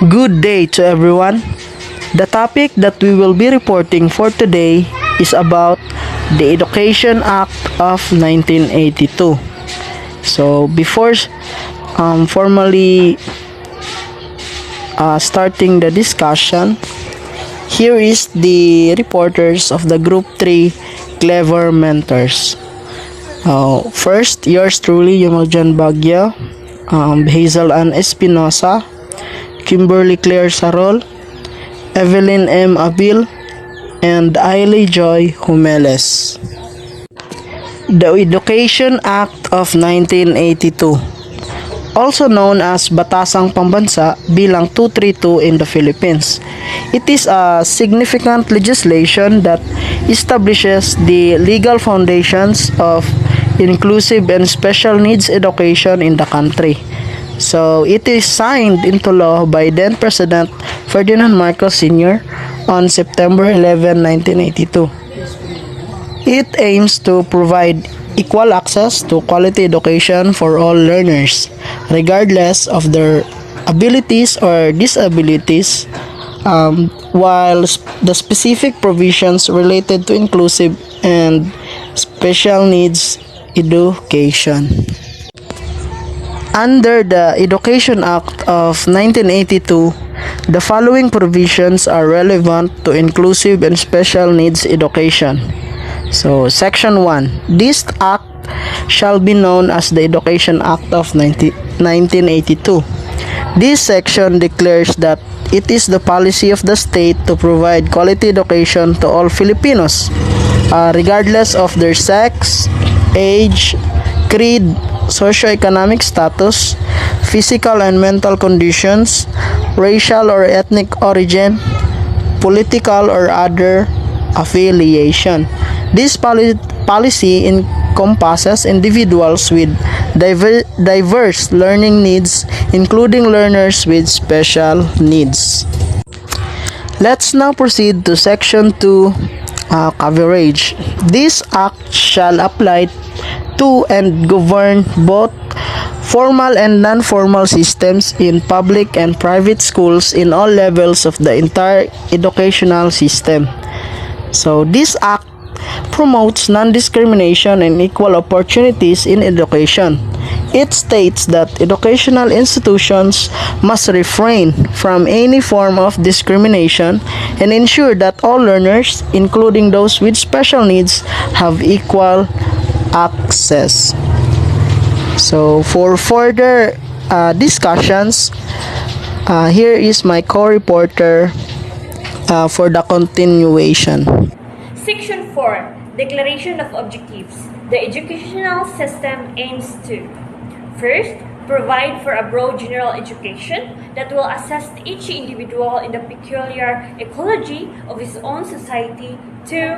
Good day to everyone. The topic that we will be reporting for today is about the Education Act of 1982. So before formally starting the discussion, here is the reporters of the Group 3 Clever Mentors. First, yours truly, Yumuljan Bagyo, Hazel Ann Espinosa, Kimberly Claire Sarol, Evelyn M. Abil, and Ailey Joy Humeles. The Education Act of 1982, also known as Batasang Pambansa bilang 232 in the Philippines. It is a significant legislation that establishes the legal foundations of inclusive and special needs education in the country. So it is signed into law by then President Ferdinand Marcos Sr. on September 11, 1982. It aims to provide equal access to quality education for all learners, regardless of their abilities or disabilities, while the specific provisions related to inclusive and special needs education. Under the Education Act of 1982, the following provisions are relevant to inclusive and special needs education. So, Section 1. This act shall be known as the Education Act of 1982. This section declares that it is the policy of the state to provide quality education to all Filipinos, regardless of their sex, age, creed, socioeconomic status, physical and mental conditions, racial or ethnic origin, political or other affiliation. This policy encompasses individuals with diverse learning needs, including learners with special needs. Let's now proceed to Section 2, coverage. This act shall apply to and govern both formal and non-formal systems in public and private schools in all levels of the entire educational system. So this act promotes non-discrimination and equal opportunities in education. It states that educational institutions must refrain from any form of discrimination and ensure that all learners, including those with special needs, have equal access. So for further discussions, here is my co-reporter for the continuation. Section 4. Declaration of Objectives. The educational system aims to: first, provide for a broad general education that will assist each individual in the peculiar ecology of his own society to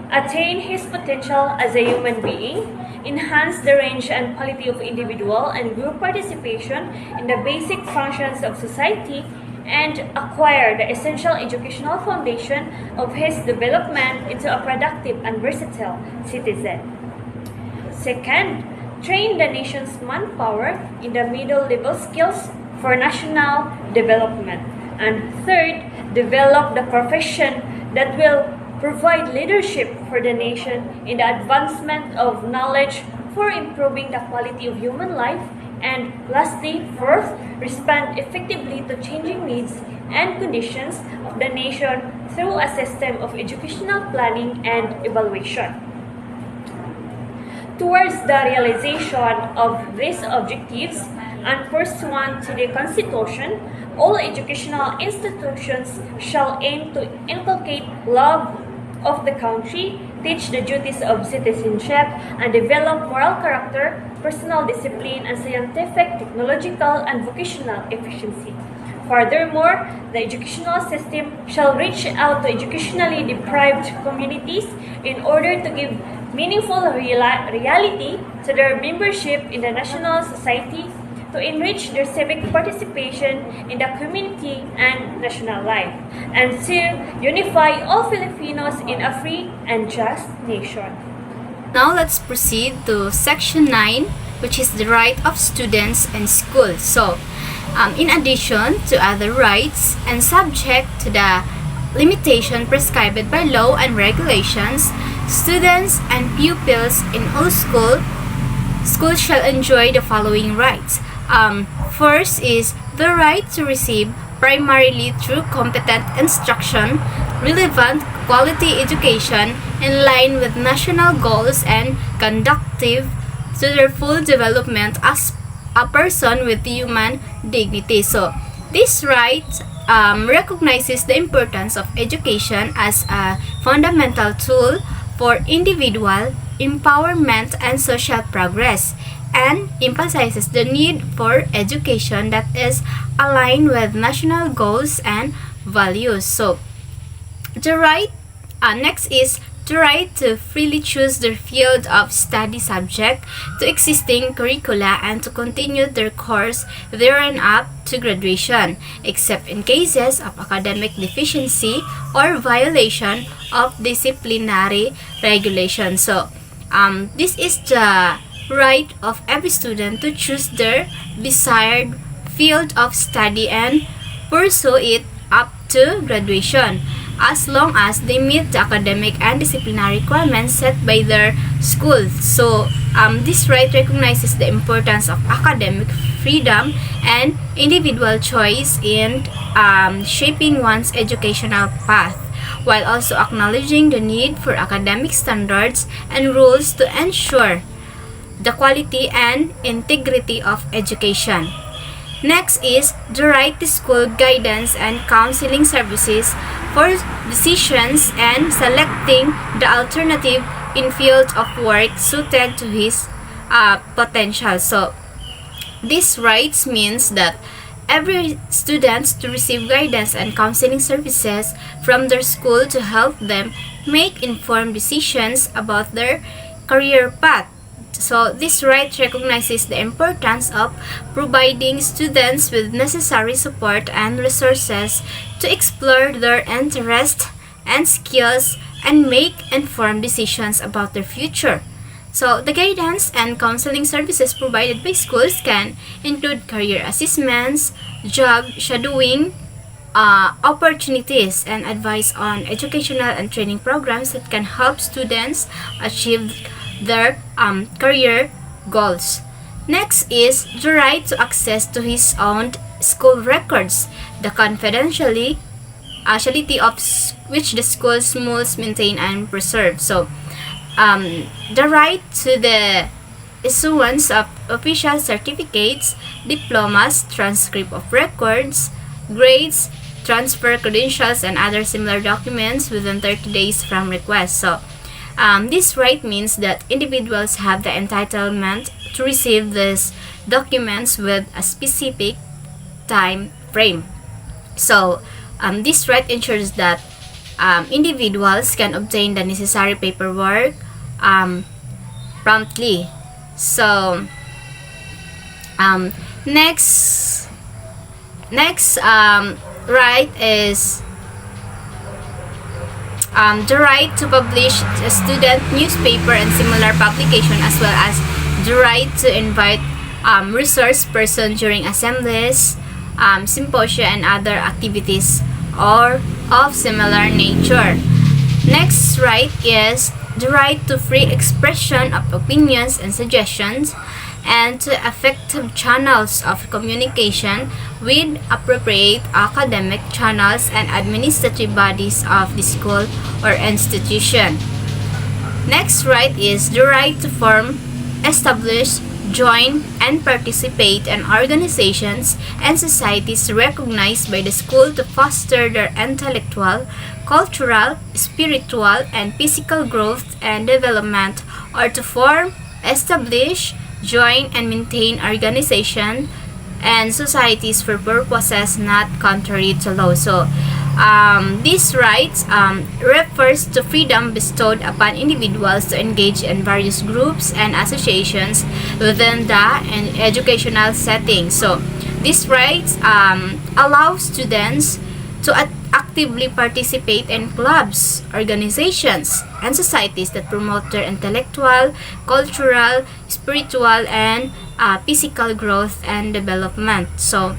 attain his potential as a human being, enhance the range and quality of individual and group participation in the basic functions of society, and acquire the essential educational foundation of his development into a productive and versatile citizen. Second, train the nation's manpower in the middle-level skills for national development. And third, develop the profession that will provide leadership for the nation in the advancement of knowledge for improving the quality of human life. And lastly, fourth, respond effectively to changing needs and conditions of the nation through a system of educational planning and evaluation. Towards the realization of these objectives and pursuant to the Constitution, all educational institutions shall aim to inculcate love of the country, teach the duties of citizenship, and develop moral character, personal discipline, and scientific, technological, and vocational efficiency. Furthermore, the educational system shall reach out to educationally deprived communities in order to give meaningful reality to their membership in the national society, to enrich their civic participation in the community and national life, and to unify all Filipinos in a free and just nation. Now let's proceed to Section 9, which is the right of students and schools. So, in addition to other rights and subject to the limitation prescribed by law and regulations, students and pupils in all schools shall enjoy the following rights. First is the right to receive primarily through competent instruction, relevant quality education in line with national goals and conducive to their full development as a person with human dignity. So, this right recognizes the importance of education as a fundamental tool for individual empowerment and social progress, and emphasizes the need for education that is aligned with national goals and values. So, the right next is the right to freely choose their field of study subject to existing curricula and to continue their course therein up to graduation, except in cases of academic deficiency or violation of disciplinary regulations. So, this is the right of every student to choose their desired field of study and pursue it up to graduation, as long as they meet the academic and disciplinary requirements set by their school. So, this right recognizes the importance of academic freedom and individual choice in shaping one's educational path, while also acknowledging the need for academic standards and rules to ensure the quality and integrity of education. Next is the right to school guidance and counseling services for decisions and selecting the alternative in field of work suited to his potential. So, this rights means that every student to receive guidance and counseling services from their school to help them make informed decisions about their career path. So, this right recognizes the importance of providing students with necessary support and resources to explore their interests and skills and make informed decisions about their future. So, the guidance and counseling services provided by schools can include career assessments, job shadowing, opportunities, and advice on educational and training programs that can help students achieve their career goals. Next is the right to access to his own school records, the confidentiality of which the schools must maintain and preserve. So, the right to the issuance of official certificates, diplomas, transcript of records, grades, transfer credentials, and other similar documents within 30 days from request. So, this right means that individuals have the entitlement to receive these documents with a specific time frame. So, this right ensures that individuals can obtain the necessary paperwork promptly. So, next right is the right to publish a student newspaper and similar publication, as well as the right to invite resource person during assemblies, symposia, and other activities or of similar nature. Next right is the right to free expression of opinions and suggestions, and to effective channels of communication with appropriate academic channels and administrative bodies of the school or institution. Next right is the right to form, establish, join, and participate in organizations and societies recognized by the school to foster their intellectual, cultural, spiritual, and physical growth and development, or to form, establish, join, and maintain organizations and societies for purposes not contrary to law. So, these rights refers to freedom bestowed upon individuals to engage in various groups and associations within the educational setting. So, these rights allow students to actively participate in clubs, organizations, and societies that promote their intellectual, cultural, spiritual, and physical growth and development. So,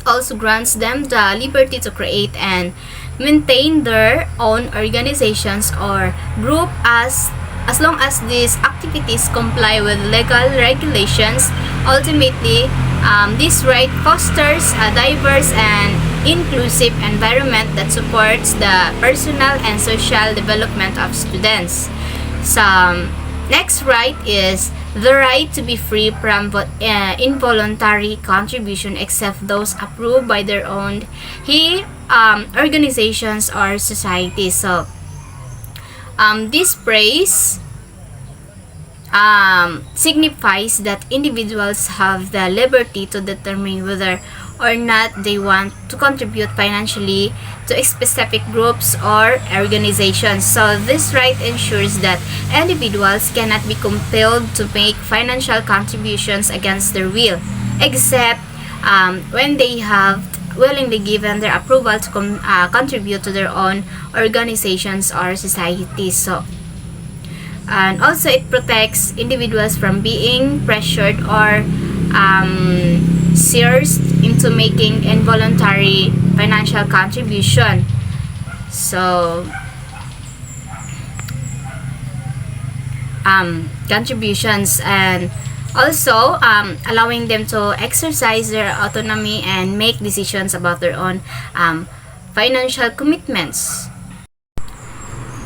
also grants them the liberty to create and maintain their own organizations or group as long as these activities comply with legal regulations. Ultimately, this right fosters a diverse and inclusive environment that supports the personal and social development of students. So, next right is the right to be free from involuntary contribution except those approved by their own organizations or societies. So, this phrase signifies that individuals have the liberty to determine whether or not they want to contribute financially to specific groups or organizations. So this right ensures that individuals cannot be compelled to make financial contributions against their will, except when they have willingly given their approval to contribute to their own organizations or societies. So, and also it protects individuals from being pressured or coerced into making involuntary financial contribution. So, contributions, and also allowing them to exercise their autonomy and make decisions about their own financial commitments.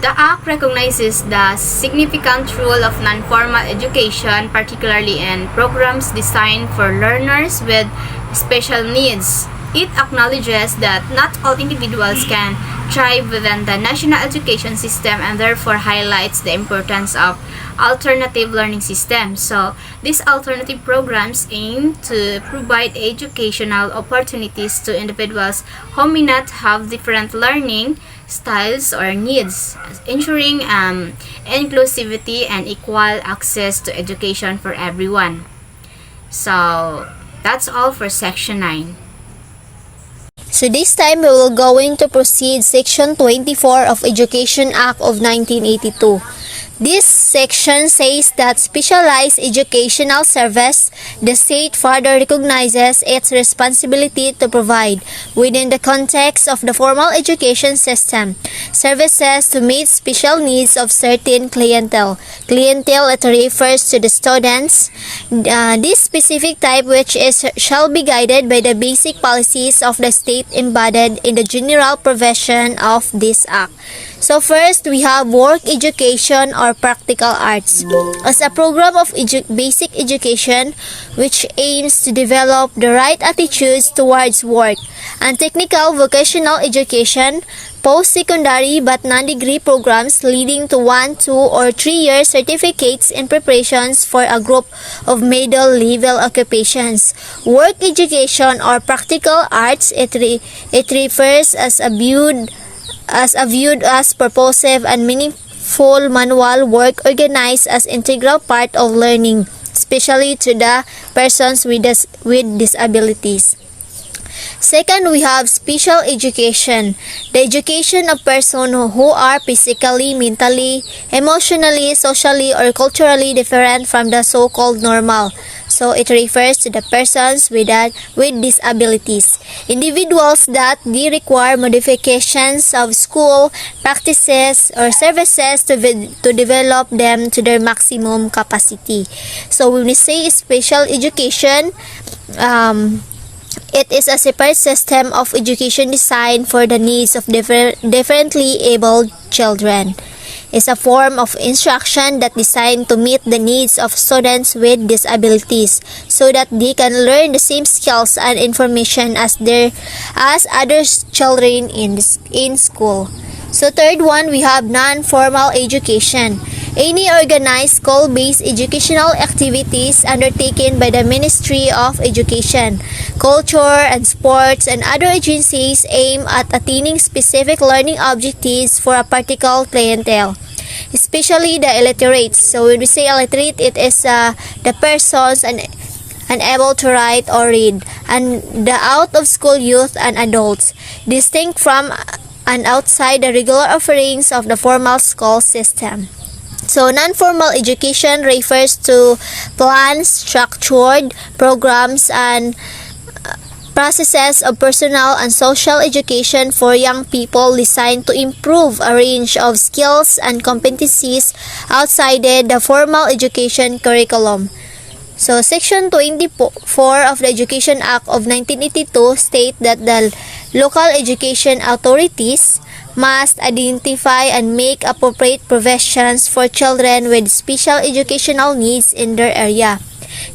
The Act recognizes the significant role of non-formal education, particularly in programs designed for learners with special needs. It acknowledges that not all individuals can thrive within the national education system and therefore highlights the importance of alternative learning systems. So, these alternative programs aim to provide educational opportunities to individuals who may not have different learning styles or needs, ensuring inclusivity and equal access to education for everyone. So, that's all for Section 9. So this time we will going to proceed Section 24 of Education Act of 1982. This section says that specialized educational service, the state further recognizes its responsibility to provide, within the context of the formal education system, services to meet special needs of certain clientele. Clientele, it refers to the students. This specific type which shall be guided by the basic policies of the state embodied in the general provision of this act. So first, we have work education or practical arts as a program of basic education which aims to develop the right attitudes towards work, and technical vocational education, post-secondary but non-degree programs leading to 1, 2, or 3-year certificates in preparations for a group of middle-level occupations. Work education or practical arts, it refers as viewed as purposive and meaningful manual work organized as integral part of learning, especially to the persons with disabilities. Second, we have special education, the education of persons who are physically, mentally, emotionally, socially, or culturally different from the so-called normal. So it refers to the persons with disabilities. Individuals that they require modifications of school practices or services to develop them to their maximum capacity. So when we say special education, it is a separate system of education designed for the needs of differently abled children. It's a form of instruction that designed to meet the needs of students with disabilities so that they can learn the same skills and information as other children in school. So third one, we have non-formal education. Any organized school-based educational activities undertaken by the Ministry of Education, Culture, and Sports and other agencies aim at attaining specific learning objectives for a particular clientele, especially the illiterates. So when we say illiterate, it is the persons unable to write or read, and the out-of-school youth and adults, distinct from and outside the regular offerings of the formal school system. So, non-formal education refers to planned, structured programs and processes of personal and social education for young people designed to improve a range of skills and competencies outside the formal education curriculum. So, Section 24 of the Education Act of 1982 state that the local education authorities must identify and make appropriate provisions for children with special educational needs in their area.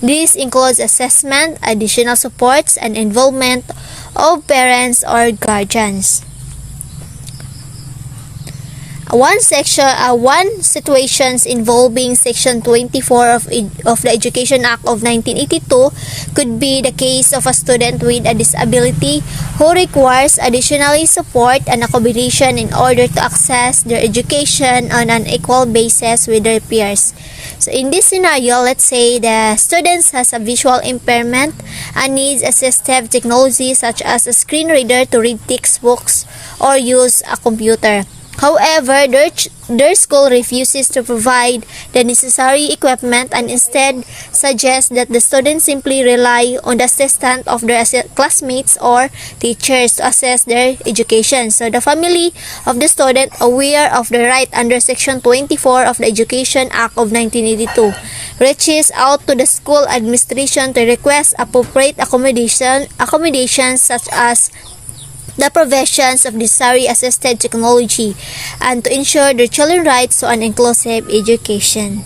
This includes assessment, additional supports, and involvement of parents or guardians. One situations involving Section 24 of the Education Act of 1982 could be the case of a student with a disability who requires additional support and accommodation in order to access their education on an equal basis with their peers. So in this scenario, let's say the student has a visual impairment and needs assistive technology such as a screen reader to read textbooks or use a computer. However, their school refuses to provide the necessary equipment and instead suggests that the students simply rely on the assistance of their classmates or teachers to assess their education. So the family of the student, aware of the right under Section 24 of the Education Act of 1982, reaches out to the school administration to request appropriate accommodations such as the provisions of necessary assisted technology and to ensure their children's rights to an inclusive education.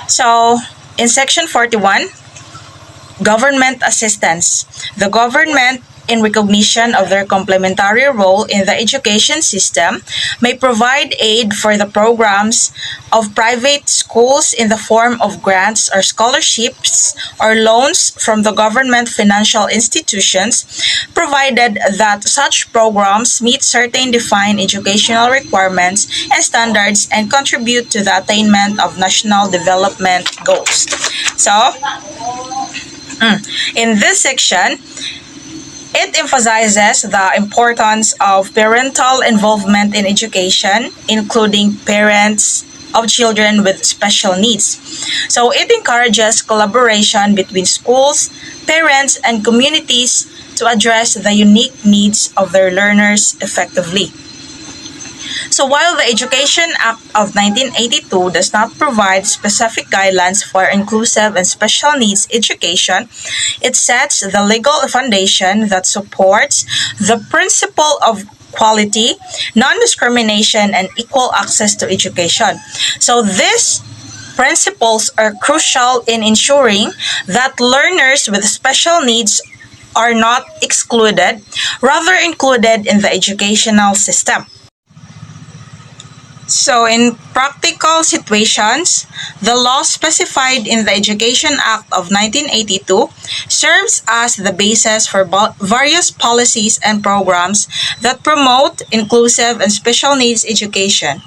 So, in Section 41, government assistance. The government, in recognition of their complementary role in the education system, may provide aid for the programs of private schools in the form of grants or scholarships or loans from the government financial institutions, provided that such programs meet certain defined educational requirements and standards and contribute to the attainment of national development goals. So, in this section, it emphasizes the importance of parental involvement in education, including parents of children with special needs. So it encourages collaboration between schools, parents, and communities to address the unique needs of their learners effectively. So while the Education Act of 1982 does not provide specific guidelines for inclusive and special needs education, it sets the legal foundation that supports the principle of equality, non-discrimination, and equal access to education. So these principles are crucial in ensuring that learners with special needs are not excluded, rather included in the educational system. So in practical situations, the law specified in the Education Act of 1982 serves as the basis for various policies and programs that promote inclusive and special needs education.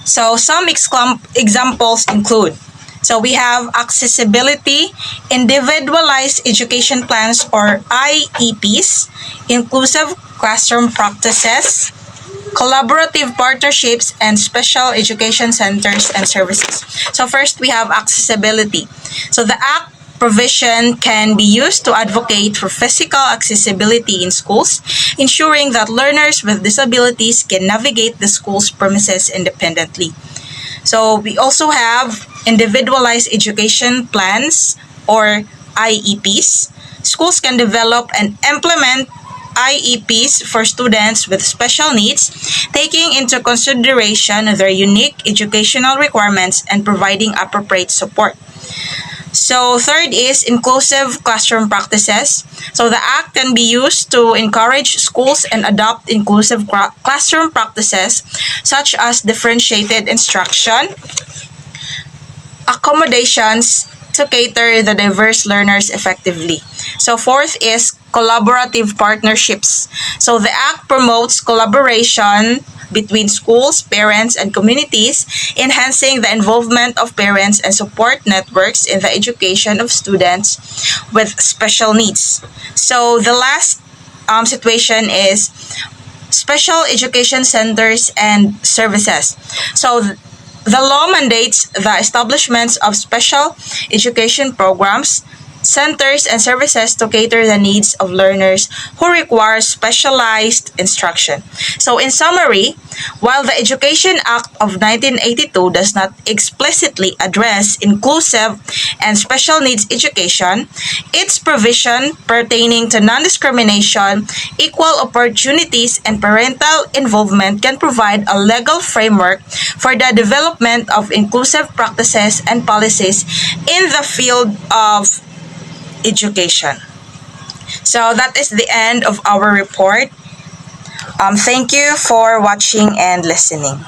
So some examples include, so we have accessibility, individualized education plans or IEPs, inclusive classroom practices, collaborative partnerships, and special education centers and services. So first, we have accessibility. So the Act provision can be used to advocate for physical accessibility in schools, ensuring that learners with disabilities can navigate the school's premises independently. So we also have individualized education plans or IEPs. Schools can develop and implement IEPs for students with special needs, taking into consideration their unique educational requirements and providing appropriate support. So third is inclusive classroom practices. So the Act can be used to encourage schools and adopt inclusive classroom practices such as differentiated instruction, accommodations to cater the diverse learners effectively. So fourth is collaborative partnerships. So the Act promotes collaboration between schools, parents, and communities, enhancing the involvement of parents and support networks in the education of students with special needs. So the last situation is special education centers and services. So the law mandates the establishments of special education programs, centers, and services to cater the needs of learners who require specialized instruction. So in summary, while the Education Act of 1982 does not explicitly address inclusive and special needs education, its provision pertaining to non-discrimination, equal opportunities, and parental involvement can provide a legal framework for the development of inclusive practices and policies in the field of education. So that is the end of our report. Thank you for watching and listening.